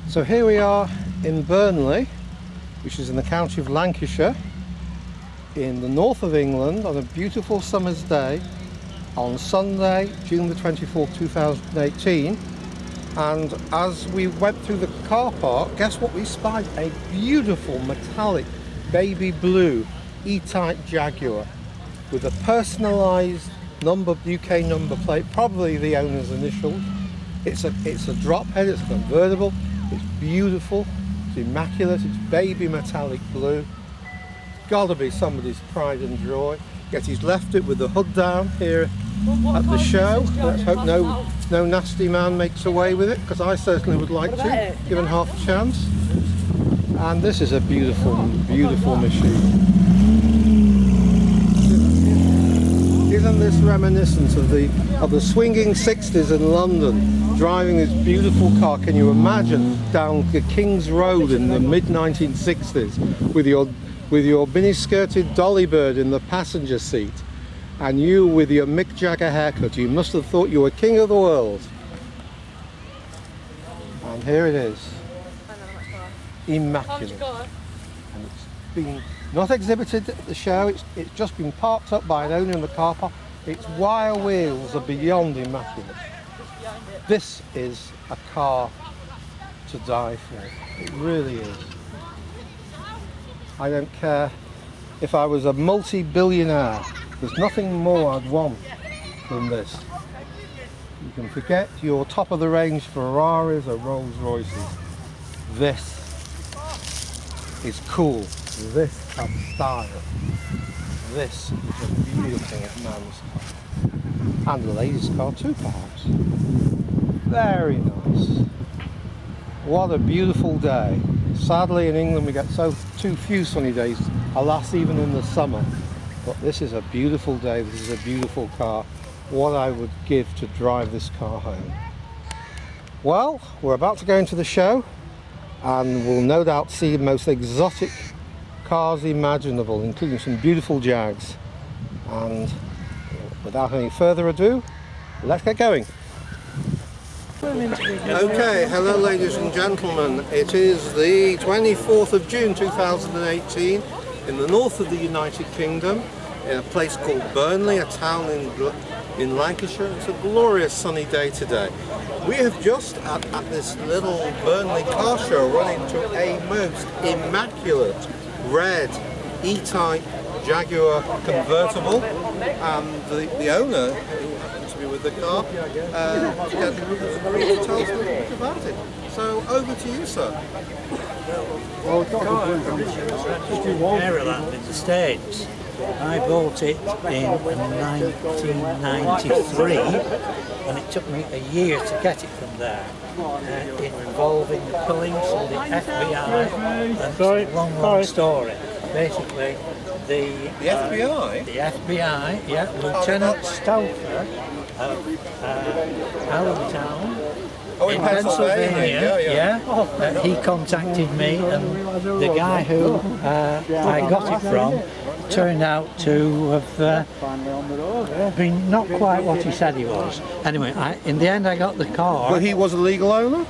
So here we are in Burnley, which is in the county of Lancashire, in the north of England, on a beautiful summer's day on Sunday, June the 24th, 2018. And as we went through the car park, guess what we spied? A beautiful metallic baby blue E-Type Jaguar with a personalised UK number plate, probably the owner's initials. It's a drop head, it's a convertible, it's beautiful, it's immaculate, it's baby metallic blue. It's got to be somebody's pride and joy. Yet he's left it with the hood down here at the show. Let's hope no nasty man makes away with it, because I certainly would like to, given half a chance. And this is a beautiful, beautiful machine. Isn't this reminiscent of the swinging 60s in London, driving this beautiful car? Can you imagine down the King's Road in the mid-1960s with your mini-skirted dolly bird in the passenger seat, and you with your Mick Jagger haircut? You must have thought you were king of the world. And here it is, immaculate. And it's been not exhibited at the show, it's just been parked up by an owner in the car park. Its wire wheels are beyond immaculate. This is a car to die for. It really is. I don't care if I was a multi-billionaire, there's nothing more I'd want than this. You can forget your top-of-the-range Ferraris or Rolls Royces. This is cool. This has style. This is a beautiful man's car. And a lady's car too, perhaps. Very nice. What a beautiful day. Sadly, in England we get too few sunny days, alas, even in the summer. But this is a beautiful day, this is a beautiful car. What I would give to drive this car home. Well, we're about to go into the show, and we'll no doubt see the most exotic cars imaginable, including some beautiful Jags. And without any further ado, let's get going. Okay, hello ladies and gentlemen. It is the 24th of June 2018 in the north of the United Kingdom, in a place called Burnley, a town in Lancashire. It's a glorious sunny day today. We have just at this little Burnley car show run into a most immaculate red E-Type Jaguar convertible, and the owner, who happens to be with the car, really tells us a about it. So over to you, sir. Well, the car from Maryland in the States. I bought it in 1993, and it took me a year to get it from there, involving the police and the FBI, and it's a long story. Basically, the FBI? The FBI, yeah, Lieutenant Stauffer of Allentown, in Pennsylvania, yeah. He contacted me, and the guy who I got it from turned out to have been not quite what he said he was. Anyway, in the end I got the car. But he was a legal owner?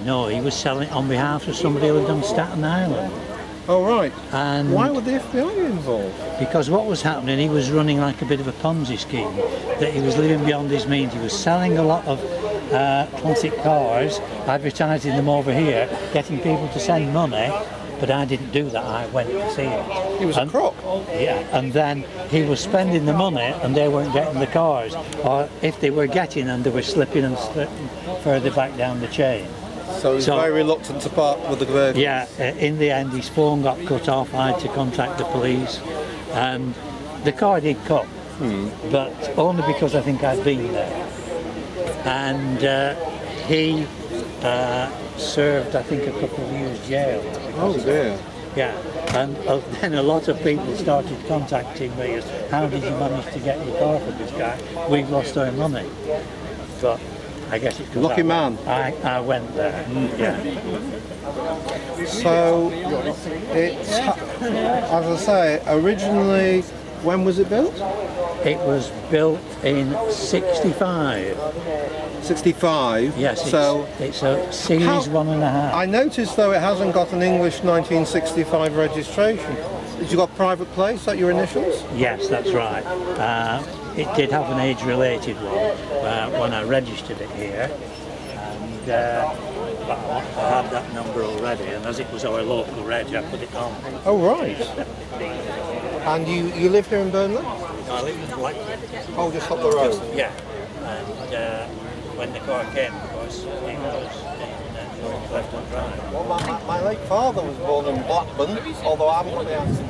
No, he was selling it on behalf of somebody who lived on Staten Island. Oh right. And why would the FBI be involved? Because what was happening, he was running like a bit of a Ponzi scheme, that he was living beyond his means. He was selling a lot of classic cars, advertising them over here, getting people to send money, but I didn't do that. I went to see it. He was a crook. Yeah, and then he was spending the money and they weren't getting the cars, or if they were getting them, they were slipping further back down the chain. So he was very reluctant to part with the vehicle. Yeah, in the end his phone got cut off. I had to contact the police, and the car did come, but only because I think I'd been there. And he served, I think, a couple of years jail. Oh dear. Yeah, and then a lot of people started contacting me as, how did you manage to get your car from this guy? We've lost our money. But I guess it's lucky man. I went there. Yeah. So it's, as I say, originally When was it built? It was built in 65. 65? Yes, So it's a Series How- 1.5. I noticed though it hasn't got an English 1965 registration. Did you got private place, that your initials? Yes, that's right. It did have an age-related one when I registered it here, and but I had that number already, and as it was our local reg, I put it on. Oh right. And you live here in Burnley? I live in Blackburn. Oh, just up the road. Yeah, and when the car came, of course, it was in left-hand drive. Well, my late father was born in Blackburn, although I haven't got the accent.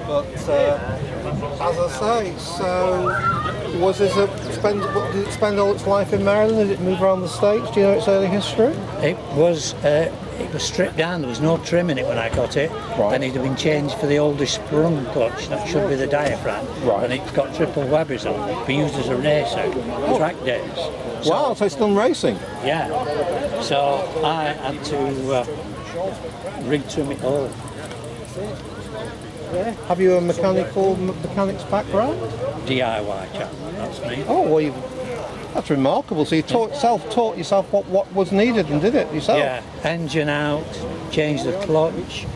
But as I say, so was this did it spend all its life in Maryland? Did it move around the States? Do you know its early history? It was stripped down. There was no trim in it when I got it, Right. and it had been changed for the oldest sprung clutch. That should be the diaphragm, Right. and it's got triple Webbers on. Be used as a racer, track days. So, Wow, so it's done racing. yeah. So I had to rig-trim it all. Have you a mechanic's background? DIY chap. That's me. Oh, well, that's remarkable. So you self-taught yourself what was needed and did it yourself? Yeah, engine out, changed the clutch,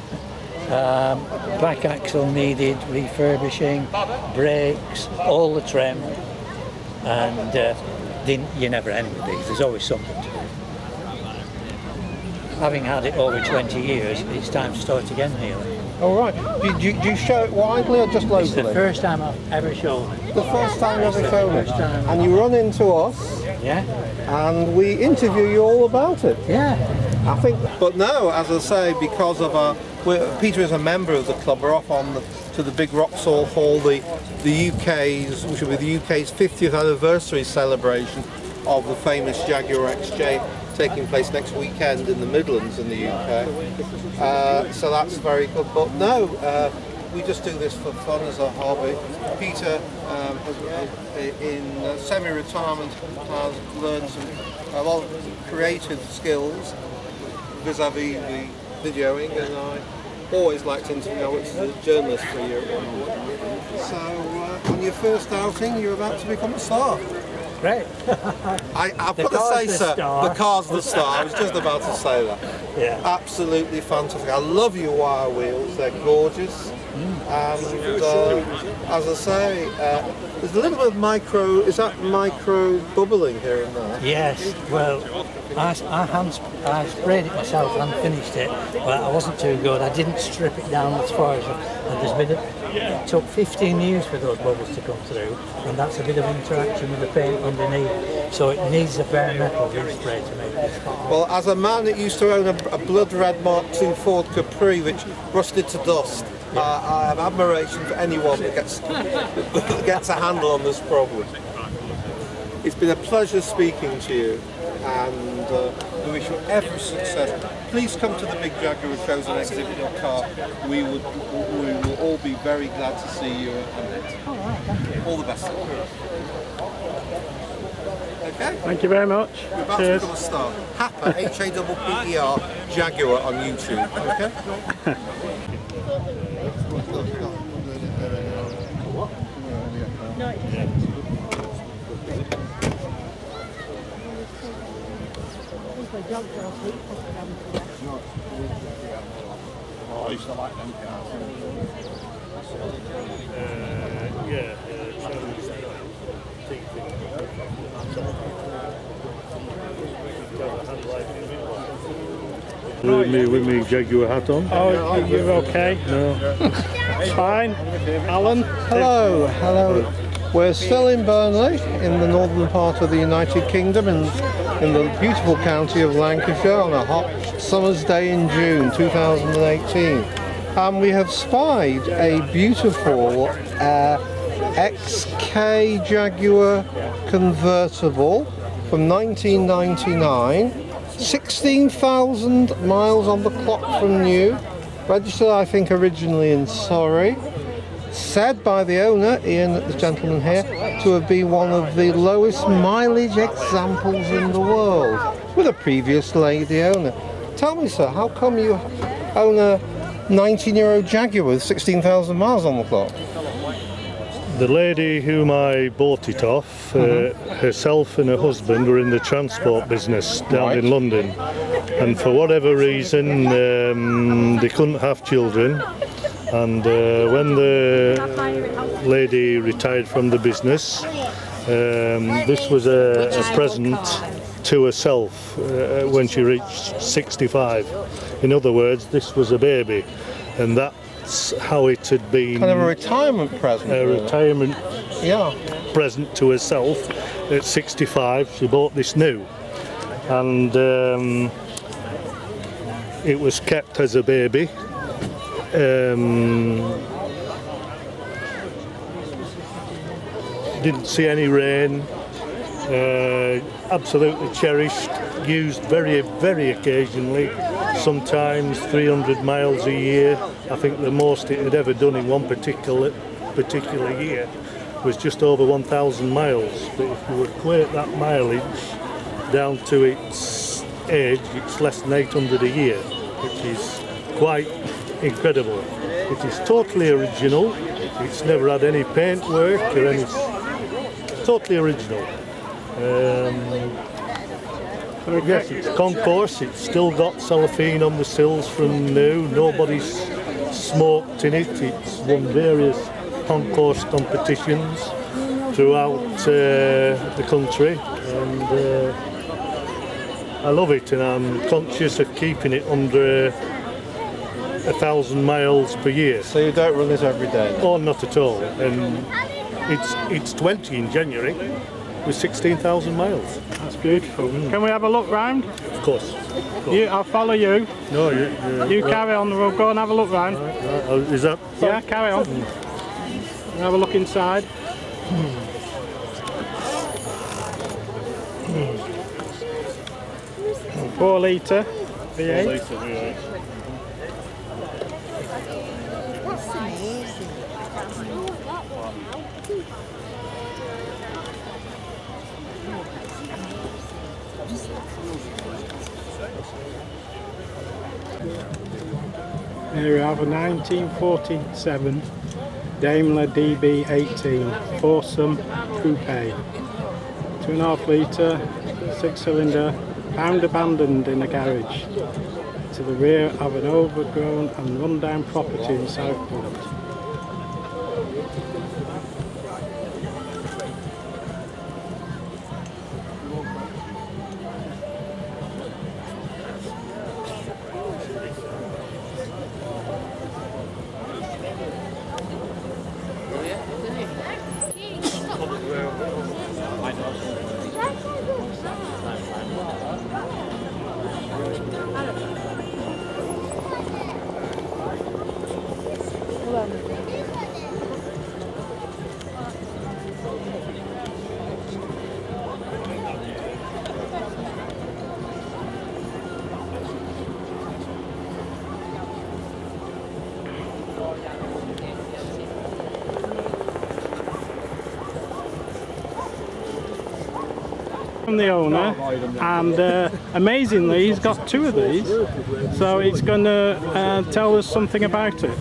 back axle needed refurbishing, brakes, all the trim, and you never end with these. There's always something to do. Having had it over 20 years, it's time to start again, really. All right. Do you show it widely or just locally? It's the first time I've ever shown it. The first time you ever shown it. First time. And you run into us Yeah? and we interview you all about it. Yeah. I think, but no, as I say, because of Peter is a member of the club. We're off to the big Roxall Hall, the UK's, which will be the UK's 50th anniversary celebration of the famous Jaguar XJ, taking place next weekend in the Midlands in the UK. So that's very good. But no, we just do this for fun as a hobby. Peter, in semi-retirement, has learned a lot of creative skills vis-a-vis the videoing, and I always like to interview as a journalist for you. So on your first outing, you're about to become a star. Great. I've got to say, sir, the car's the star. I was just about to say that. Yeah. Absolutely fantastic. I love your wire wheels. They're gorgeous. And as I say, there's a little bit of micro bubbling here and there? Yes, well, I sprayed it myself and finished it, but I wasn't too good. I didn't strip it down as far as, and it took 15 years for those bubbles to come through, and that's a bit of interaction with the paint underneath, so it needs a bare metal respray to make this. Well, as a man that used to own a blood red Mark II Ford Capri which rusted to dust, I have admiration for anyone that gets a handle on this problem. It's been a pleasure speaking to you, and we wish you every success. Please come to the big Jaguar shows and exhibit your car. We will all be very glad to see you, and all the best. Okay? Thank you very much. We're about to become a star. Happer, H-A-P-P-E-R, Jaguar on YouTube. Okay? I used to like them with me Jaguar hat on. Oh, you're okay? No. It's fine. Alan? Hello, hello. We're still in Burnley, in the northern part of the United Kingdom, in the beautiful county of Lancashire, on a hot summer's day in June 2018. And we have spied a beautiful XK Jaguar convertible from 1999. 16,000 miles on the clock from new. Registered, I think, originally in Surrey. Said by the owner, Ian, the gentleman here, to have been one of the lowest mileage examples in the world, with a previous lady owner. Tell me, sir, how come you own a 19-year-old Jaguar with 16,000 miles on the clock. The lady whom I bought it off, herself and her husband were in the transport business down in London, and for whatever reason they couldn't have children, and when the lady retired from the business, this was a present to herself when she reached 65. In other words, this was a baby, and that's how it had been. Kind of a retirement present. A retirement Yeah. present to herself at 65. She bought this new, and it was kept as a baby. Didn't see any rain. Absolutely cherished. Used very, very occasionally. Sometimes 300 miles a year. I think the most it had ever done in one particular year was just over 1,000 miles. But if you equate that mileage down to its age, it's less than 800 a year, which is quite incredible. It is totally original. It's never had any paint work or any. Totally original. Yes, it's concourse. It's still got cellophane on the sills from new. Nobody's smoked in it. It's won various concourse competitions throughout the country, and I love it. And I'm conscious of keeping it under 1,000 miles per year. So you don't run this every day? Oh, not at all. And it's 20 in January with 16,000 miles. That's beautiful. Can we have a look round? Of course. I'll follow you. No, You carry on, we'll go and have a look round. Is that? Yeah, carry on. We'll have a look inside. 4 litre V8. Here we have a 1947 Daimler DB18 foursome coupe, 2.5 litre, 6-cylinder, found abandoned in a garage to the rear of an overgrown and run-down property in Southport. From the owner, and amazingly he's got 2 of these, so it's going to tell us something about it.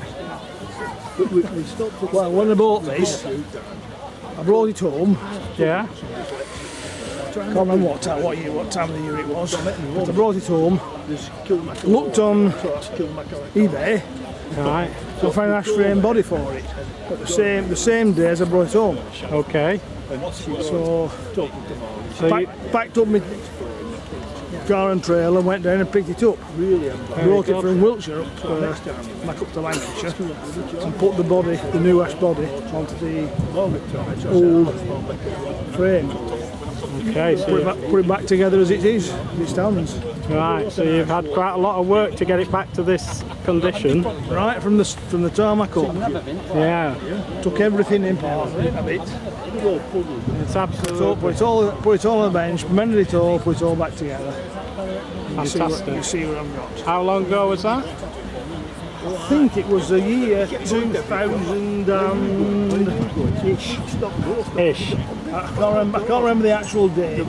Well, when I bought this, I brought it home. Yeah. Can't remember what time of the year it was. But I brought it home, looked on eBay, Right. so I found an ash frame body for it. But the same day as I brought it home. Okay. So So packed up my car and trailer and went down and picked it up. Brought it from Wiltshire up back up to Lancashire and put the new ash body onto the old frame. okay. Put it back together as it is, as it stands. Right. So you've had quite a lot of work to get it back to this condition. Right from the tarmac up. Yeah. Took everything in part of it. It's So absolutely put it all on the bench, mended it all, put it all back together. fantastic. You see what I've got. How long ago was that? I think it was the year 2000-ish. Ish. I can't remember the actual date.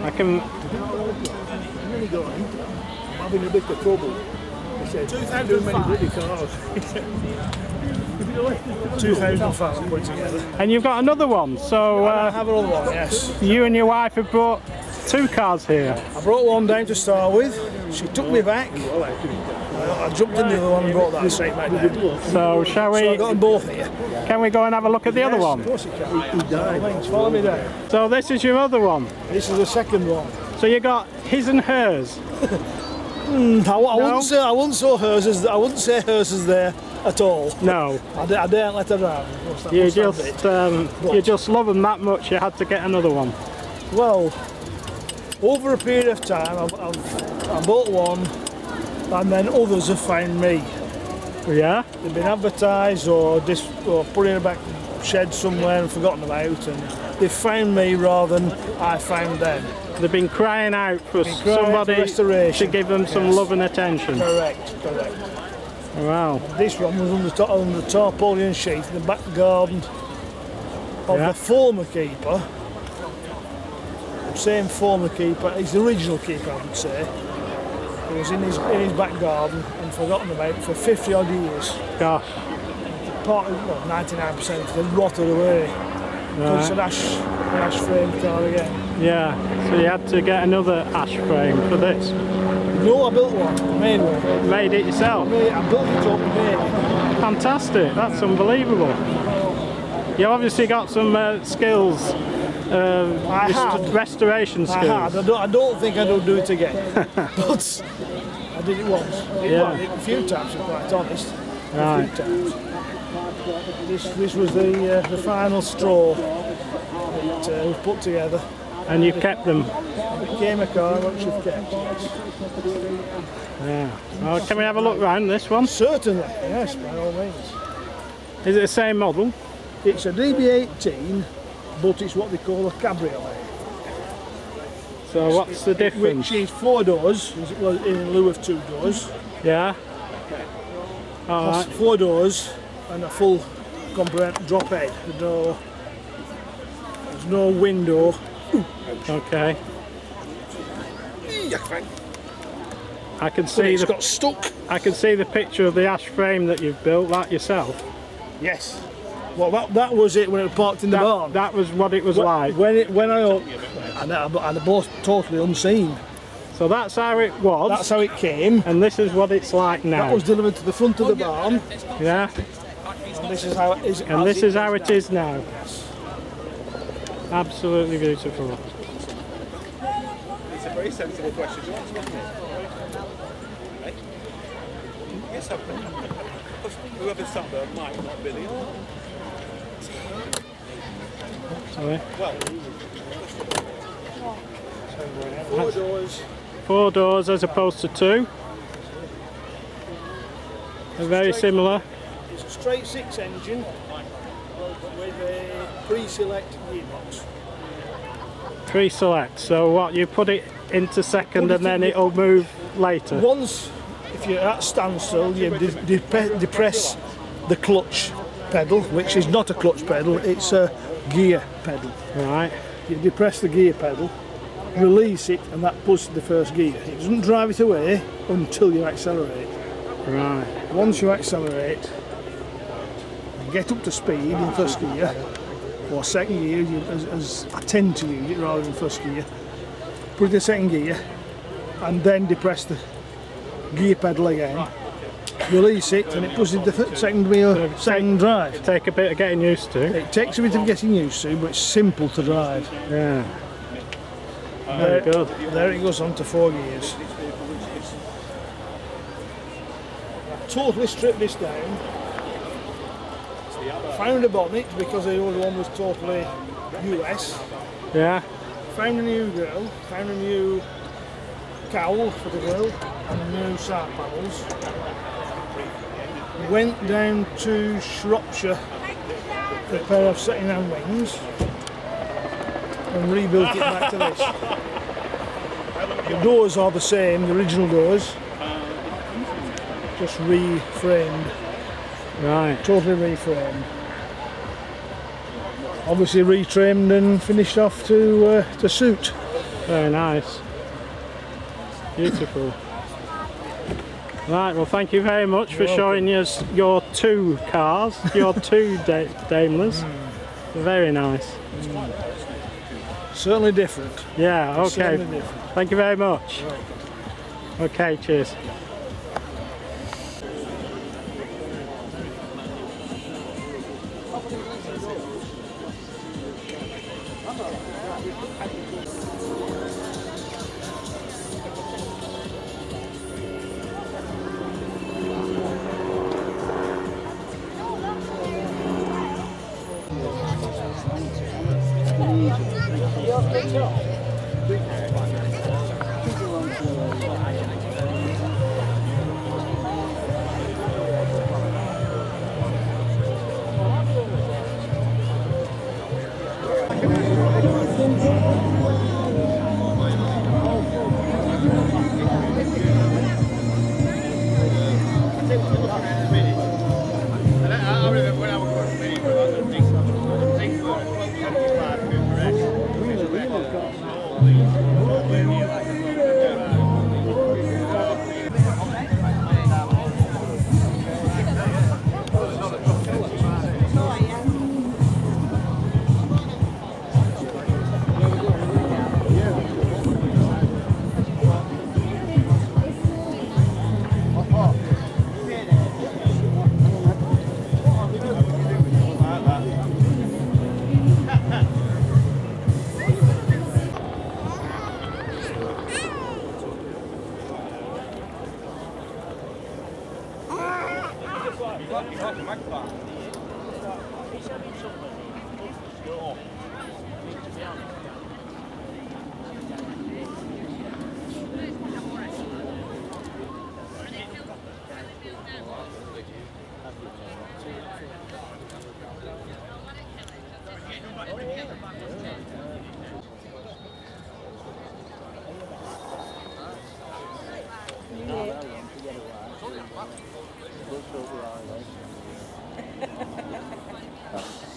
I can. I'm having a bit of trouble. said, 2,005 put together. And you've got another one, so I have another one, yes. you and your wife have brought 2 cars here. I brought one down to start with. She took me back. I jumped in the other one and brought that straight back down. So shall So I we, got them both here. can we go and have a look at the other one? Of course you can. Thanks, follow me down. So this is your other one. This is the second one. So you got his and hers. I wouldn't say hers is there at all. No, I daren't let her down. you just love them that much you had to get another one. Well, over a period of time, I bought one, and then others have found me. Yeah? They've been advertised or put in a back shed somewhere and forgotten about, and they've found me rather than I found them. They've been crying out for somebody for restoration. to give them some love and attention. Correct. Wow. This one was on the tarpaulin sheet in the back garden of Yeah. the former keeper. I'm saying former keeper, he's the original keeper, I would say. He was in his back garden and forgotten about for 50 odd years. Gosh. Part of, 99% they rotted away. It's an ash frame car again. Yeah. So you had to get another ash frame for this. No, I built one. I made one. Made it yourself. I built it up and made it. Fantastic. That's unbelievable. You obviously got some skills. Restoration skills. I don't think I don't do it again. But I did it once. Yeah. I did it a few times, to be quite honest. Right. A few times. This was the final straw that was put together. And you kept them. It became a car which you've kept. Yes. Yeah. Well, can we have a look round this one? Certainly, yes, by all means. Is it the same model? It's a DB18, but it's what they call a cabriolet. So what's the difference? Which is 4 doors, in lieu of 2 doors. Yeah. All That's right. 4 doors and a full comprehensive drop head. There's no window. Okay. I can see It's got stuck. I can see the picture of the ash frame that you've built. That yourself. Yes. Well, that was it when it was parked in the barn. That was what it was like. When I and they're both totally unseen. So that's how it was. That's how it came. And this is what it's like now. That was delivered to the front of the barn. Yeah. And this is how it is. And this is how it is now. Absolutely beautiful. It's a very sensible question to ask, isn't it? Right? Yes, I think. Whoever's sat there might not Billy. Sorry. Well, 4 doors. 4 doors as opposed to 2. They're very similar. It's a straight 6 engine with a pre-select gearbox. Pre-select. So what, you put it into second and then it'll move later? Once, if you're at standstill, you depress the clutch pedal, which is not a clutch pedal, it's a gear pedal. Right. You depress the gear pedal, release it, and that pushes the first gear. It doesn't drive it away until you accelerate. Right. Once you accelerate, you get up to speed in first gear, or second gear, as I tend to use it rather than first gear. Put it in second gear, and then depress the gear pedal again. Release it, and it pushes the second wheel, second drive. Take a bit of getting used to. It takes a bit of getting used to, but it's simple to drive. Yeah. Very good. There it goes on to 4 gears. Totally stripped this down. Found a bonnet because the other one was totally US. Yeah. Found a new grill, found a new cowl for the grill, and new side panels. Went down to Shropshire for a pair of second-hand wings and rebuilt it back to this. The doors are the same, the original doors, just reframed, Right. totally reframed. Obviously retrimmed and finished off to suit. Very nice. Beautiful. Right, well thank you very much for showing us your 2 cars, your 2 Daimlers. Very nice. Certainly different. Yeah, okay. Certainly different. Thank you very much. Okay, cheers.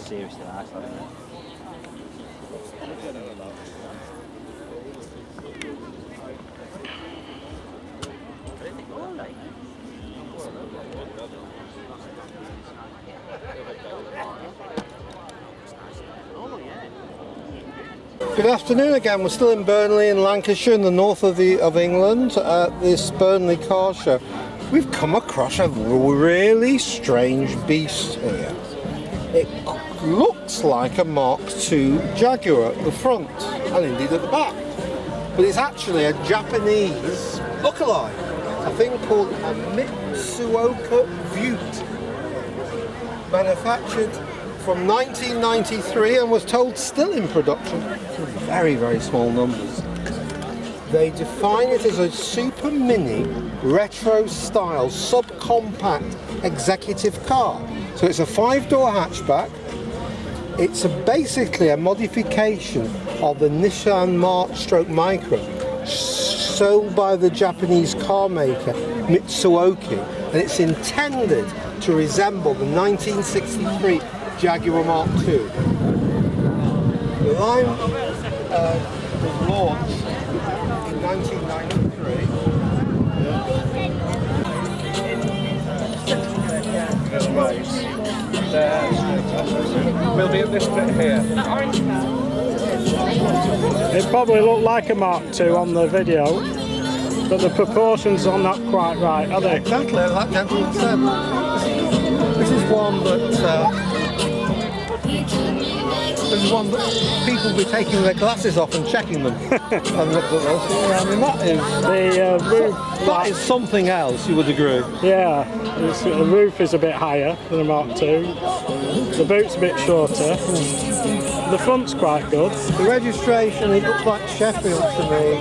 Seriously nice, isn't it? Good afternoon again. We're still in Burnley in Lancashire, in the north of England, at this Burnley car show. We've come across a really strange beast here. It looks like a Mark II Jaguar at the front, and indeed at the back. But it's actually a Japanese lookalike, a thing called a Mitsuoka Vute, manufactured from 1993 and was told still in production for very, very small numbers. They define it as a super mini, retro style, subcompact executive car. So it's a 5-door hatchback. It's basically a modification of the Nissan March Micra sold by the Japanese car maker Mitsuoka, and it's intended to resemble the 1963 Jaguar Mark II. The line was launched in 1993. We'll be at this bit here. It probably looked like a Mark II on the video, but the proportions are not quite right, are they? Exactly, like that gentleman said. This is one that people will be taking their glasses off and checking them. And look at this. I mean, that is The roof, that is something else, you would agree. yeah, the roof is a bit higher than a Mark II. The boot's a bit shorter. The front's quite good. The registration, it looks like Sheffield to me.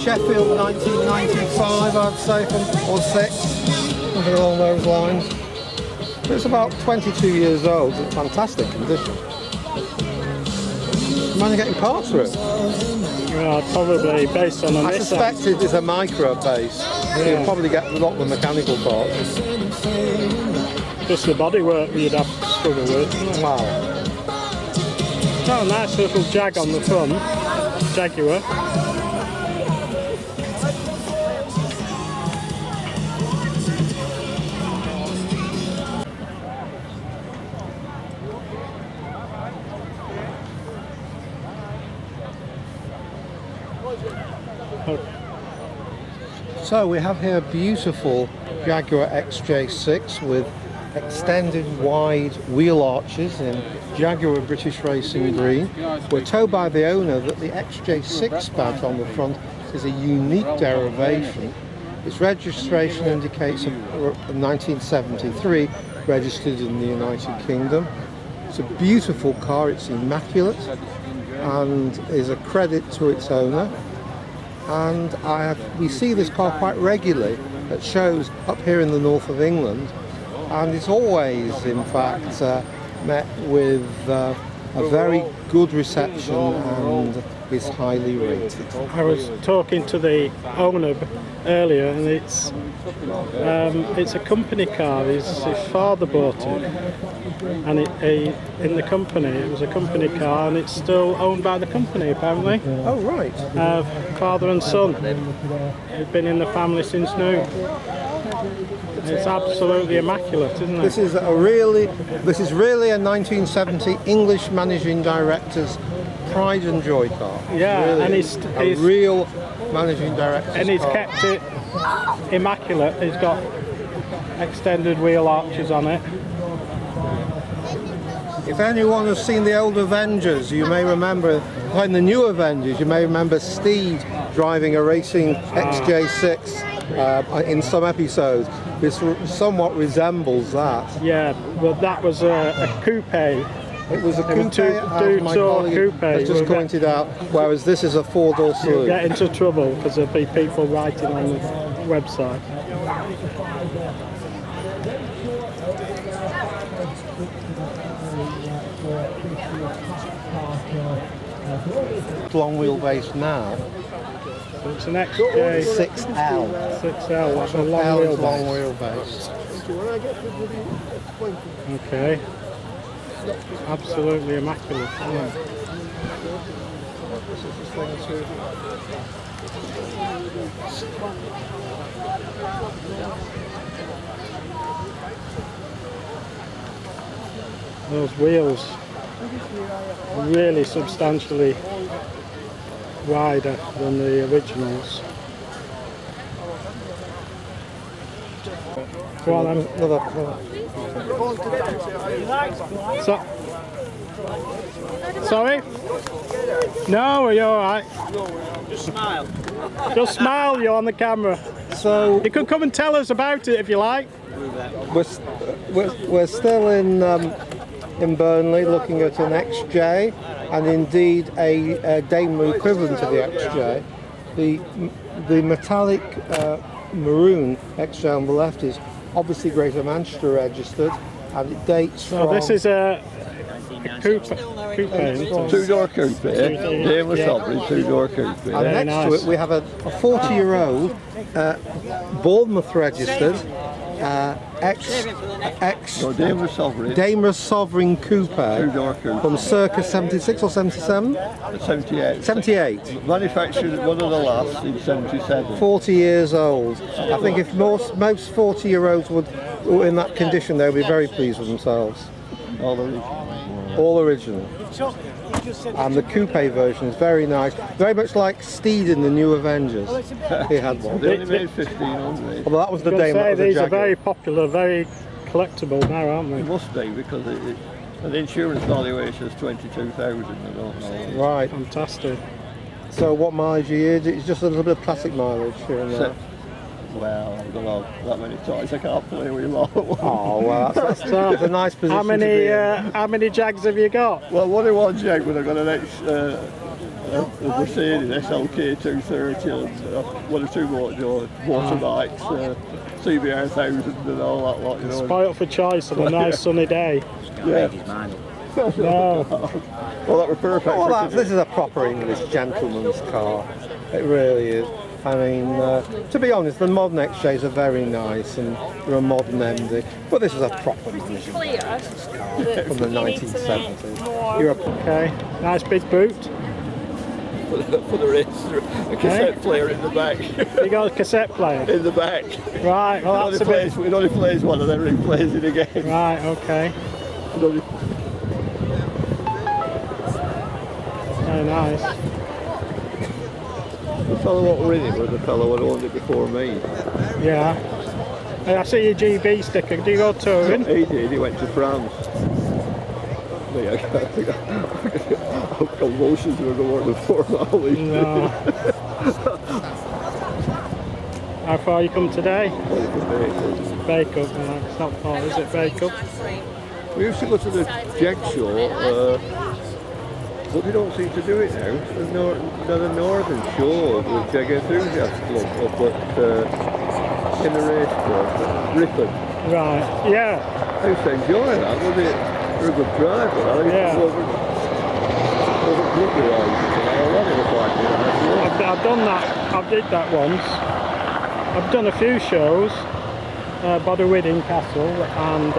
Sheffield 1995, I'd say, or 6, something along those lines. But it's about 22 years old, it's fantastic condition. Man, getting parts for it. Yeah, probably based on a I Nissan. suspect it is a micro base. You'll probably get a lot of the mechanical parts. Just the bodywork you'd have to struggle with. Wow. Oh, nice little Jag on the front. Jaguar. So we have here a beautiful Jaguar XJ6 with extended wide wheel arches in Jaguar British Racing Green. We're told by the owner that the XJ6 badge on the front is a unique derivation. Its registration indicates a 1973, registered in the United Kingdom. It's a beautiful car, it's immaculate and is a credit to its owner. And we see this car quite regularly at shows up here in the north of England, and it's always in fact met with a very good reception and is highly rated. I was talking to the owner earlier, and it's a company car. His father bought it, and in the company it was a company car, and it's still owned by the company apparently. Oh right. Father and son. They've been in the family since new. It's absolutely immaculate, isn't it? This is really a 1970 English managing director's pride and joy car. Yeah, really and he's a real managing director. And he's kept it immaculate. He's got extended wheel arches on it. If anyone has seen the old Avengers, you may remember, in the new Avengers, you may remember Steed driving a racing XJ6 in some episodes. This somewhat resembles that. Yeah, but that was a coupe. It was a coupe, as my colleague has just pointed out, whereas this is a four-door saloon. You'll get into trouble because there'll be people writing on the website. Long wheelbase now. It's an XJ 6L. 6L, that's a long L is wheelbase. long wheelbase. Okay. Absolutely immaculate. Those wheels are really substantially wider than the originals. Go on, then. Sorry? No, are you alright? Just smile. Just smile, you're on the camera. So You could come and tell us about it if you like. we're still in Burnley looking at an XJ, and indeed a Daimler equivalent to the XJ. The metallic maroon XJ on the left is obviously Greater Manchester registered, and it dates from... This is a coupe, isn't it? Two-door coupe, Daimler Sovereign, two-door coupe. And next to it we have a 40-year-old Bournemouth registered Daimler Sovereign. Daimler Sovereign Coupe Two-door coupe. from circa 76 or 77? 78. 78. Manufactured one of the last in 77. 40 years old. I think if most 40-year-olds were in that condition, they would be very pleased with themselves. All original. All original. And the coupe version is very nice. Very much like Steed in the new Avengers. He had one. They only made 1,500. Well, that was the I was Daimler. gonna That was say, the these are Jaguar. very popular, very collectible now, aren't It they? must be because the insurance valuation is 22,000. I don't know. Right. Fantastic. So what mileage a year? It's just a little bit of plastic mileage here and there. Well, I've got that many toys. I can't play with them all. Oh well, that's a nice position How to be in. how many Jags have you got? Well, one in one Jag, but I've got a Mercedes SLK 230 and one or two motorbikes, CBR 1000 and all that lot. You know. Spoiled for choice on a nice sunny day. Yeah. No. Well, that was perfect. Well, this is a proper English gentleman's car. It really is. I mean, to be honest, the modern XJs are very nice and they're a modern MD, but this is a proper English car from the 1970s. Okay, nice big boot. For the race, a cassette player in the back. You got a cassette player? In the back. Right, well that's a bit... It only plays one and then replays it again. Right, okay. Very nice. The fellow what were in it was the fellow who owned it before me. Yeah. And I see your GB sticker. Do you go touring? He did, he went to France. Me, I think I've convulsions were going before now. No. How far you come today? Bake Up. No, it's not far, is it? Bake Up. We used to go to the Jag show, but they don't seem to do it now. There's no another northern show with Jag Enthusiast Club up at in the race course, Ripon. Right, yeah. I used to enjoy that, was it? You're a good driver. I used to go over Burnley I've done that. I did that once. I've done a few shows. Bodywhidding Castle, and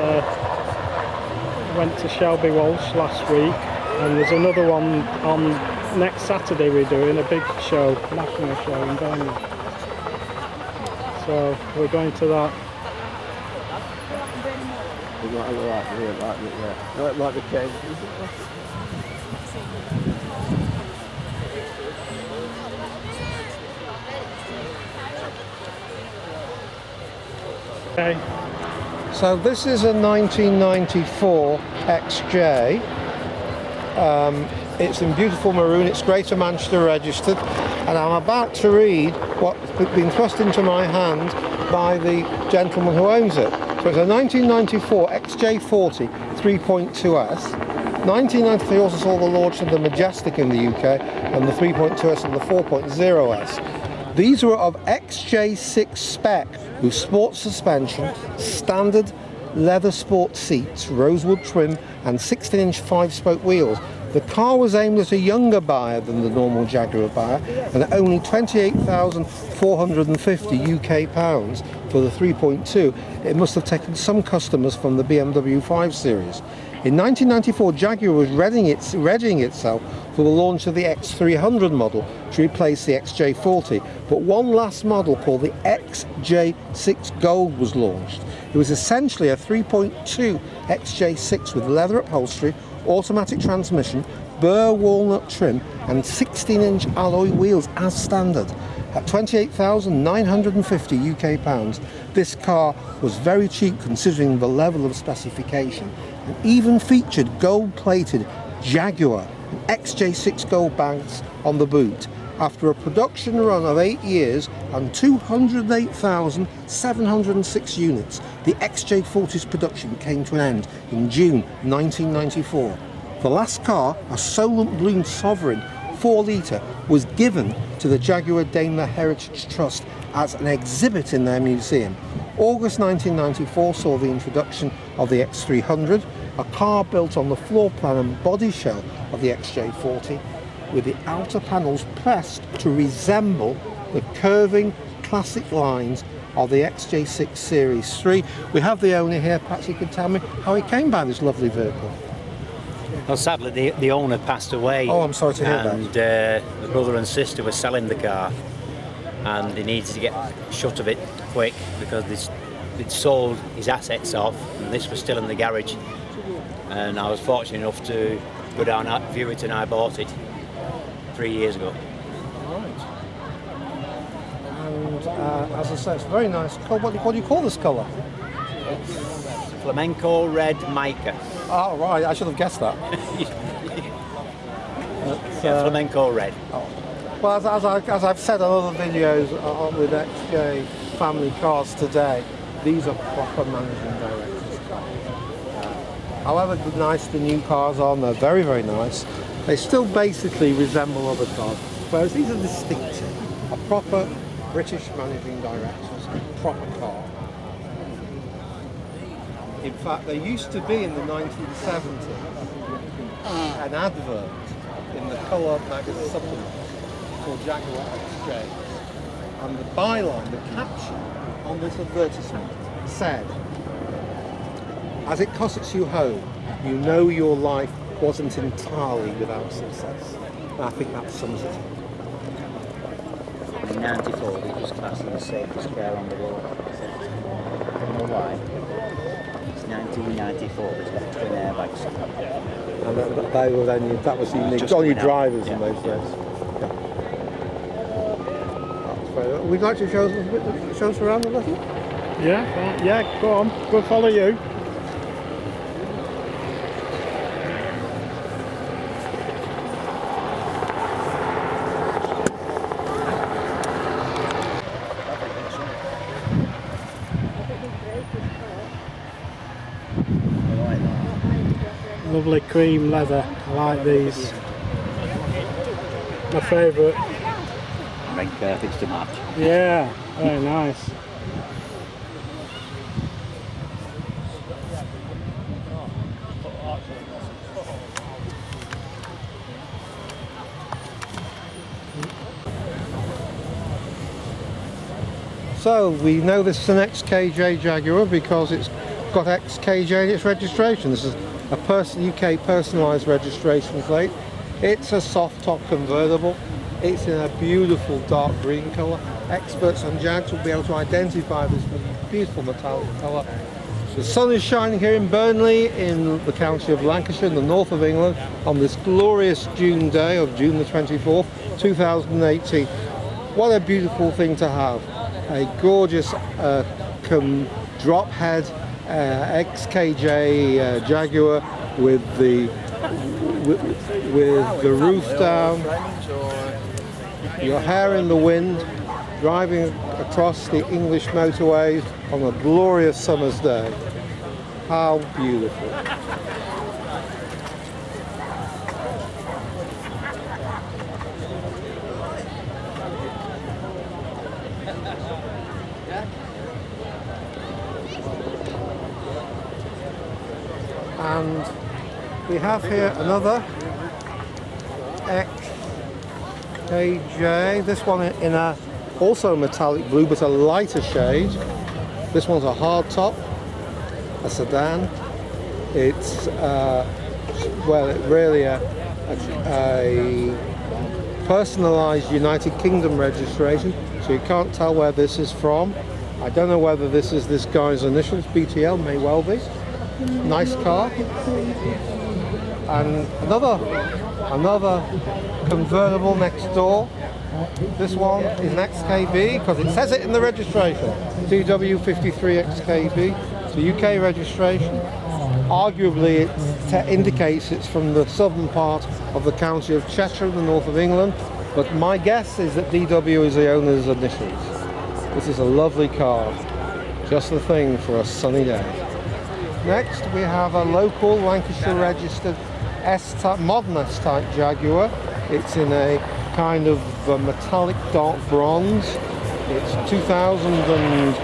went to Shelby Walsh last week, and there's another one on next Saturday. We're doing a big show, national show in Burnley. So we're going to that. Like the Ken. Okay. So this is a 1994 XJ. It's in beautiful maroon, it's Greater Manchester registered, and I'm about to read what's been thrust into my hand by the gentleman who owns it. So it's a 1994 XJ40 3.2S. 1993 also saw the launch of the Majestic in the UK, and the 3.2S and the 4.0S. These were of XJ6 spec, with sport suspension, standard leather sport seats, rosewood trim, and 16-inch 5-spoke wheels. The car was aimed at a younger buyer than the normal Jaguar buyer, and at only £28,450 UK pounds for the 3.2, it must have taken some customers from the BMW 5 Series. In 1994, Jaguar was readying itself for the launch of the X300 model to replace the XJ40, but one last model called the XJ6 Gold was launched. It was essentially a 3.2 XJ6 with leather upholstery, automatic transmission, burr walnut trim, and 16-inch alloy wheels as standard. At £28,950 UK pounds, this car was very cheap considering the level of specification, and even featured gold-plated Jaguar and XJ6 gold banks on the boot. After a production run of 8 years and 208,706 units, the XJ40's production came to an end in June 1994. The last car, a Solent Bloom Sovereign 4-litre, was given to the Jaguar Daimler Heritage Trust as an exhibit in their museum. August 1994 saw the introduction of the X300, a car built on the floor plan and body shell of the XJ40, with the outer panels pressed to resemble the curving classic lines of the XJ6 Series 3. We have the owner here. Perhaps you could tell me how he came by this lovely vehicle. Well, sadly, the owner passed away. Oh, I'm sorry to hear that. And the brother and sister were selling the car, and they needed to get shut of it quick because they'd sold his assets off, and this was still in the garage. And I was fortunate enough to go down, view it, and I bought it 3 years ago. Right. And as I say, it's a very nice colour. What do you call this colour? Flamenco red mica. Oh, right, I should have guessed that. Flamenco red. Oh. Well, as I've said on other videos with XJ family cars today, these are proper managing directors' cars. However nice the new cars are, and they're very, very nice, they still basically resemble other cars, whereas these are distinctive. A proper British managing director's proper car. In fact, there used to be in the 1970s an advert in the colour magazine supplement for Jaguar XJ, and the byline, the caption on this advertisement said, "As it costs you home, you know your life wasn't entirely without success." And I think that sums it up. In 94, it was classed as the safest car on the road. I don't know why. It's 1994, it's got twin airbags. And that was unique. That was unique. Just Only coming out. drivers Yeah. in those days. Yeah. Would you like to show us around a little? Yeah, go on. We'll follow you. Lovely cream leather. I like these. My favourite. Red carpets to match. Yeah, very nice. So we know this is an XKJ Jaguar because it's got XKJ in its registration. This is a UK personalised registration plate. It's a soft top convertible. It's in a beautiful dark green colour. Experts on Jags will be able to identify this beautiful metallic colour. The sun is shining here in Burnley in the county of Lancashire in the north of England on this glorious June day of June the 24th, 2018. What a beautiful thing to have. A gorgeous drop head XKJ Jaguar with the roof down, your hair in the wind, driving across the English motorways on a glorious summer's day. How beautiful. And we have here another XKJ, this one in a also metallic blue but a lighter shade. This one's a hard top, a sedan. It's really a personalised United Kingdom registration, so you can't tell where this is from. I don't know whether this is this guy's initials, BTL, may well be. Nice car. And another convertible next door. This one is an XKB because it says it in the registration. DW53XKB. It's a UK registration. Arguably it indicates it's from the southern part of the county of Cheshire in the north of England, but my guess is that DW is the owner's initials. This is a lovely car. Just the thing for a sunny day. Next we have a local Lancashire registered S-type, modern S-type Jaguar. It's in a kind of metallic dark bronze. It's 2000 and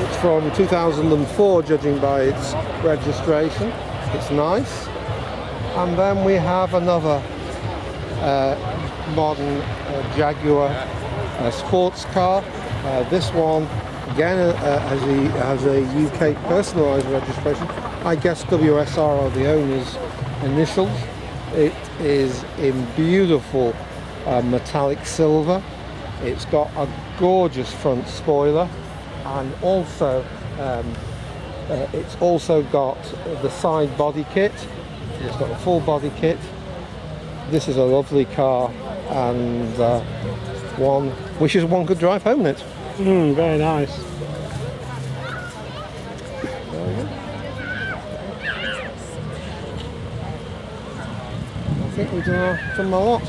it's from 2004 judging by its registration. It's nice. And then we have another modern Jaguar sports car. This one again has a UK personalised registration. I guess WSR are the owner's initials. It is in beautiful metallic silver. It's got a gorgeous front spoiler, and also it's also got the side body kit. It's got a full body kit. This is a lovely car, and one wishes one could drive home in it. Very nice. I think we've done my lot.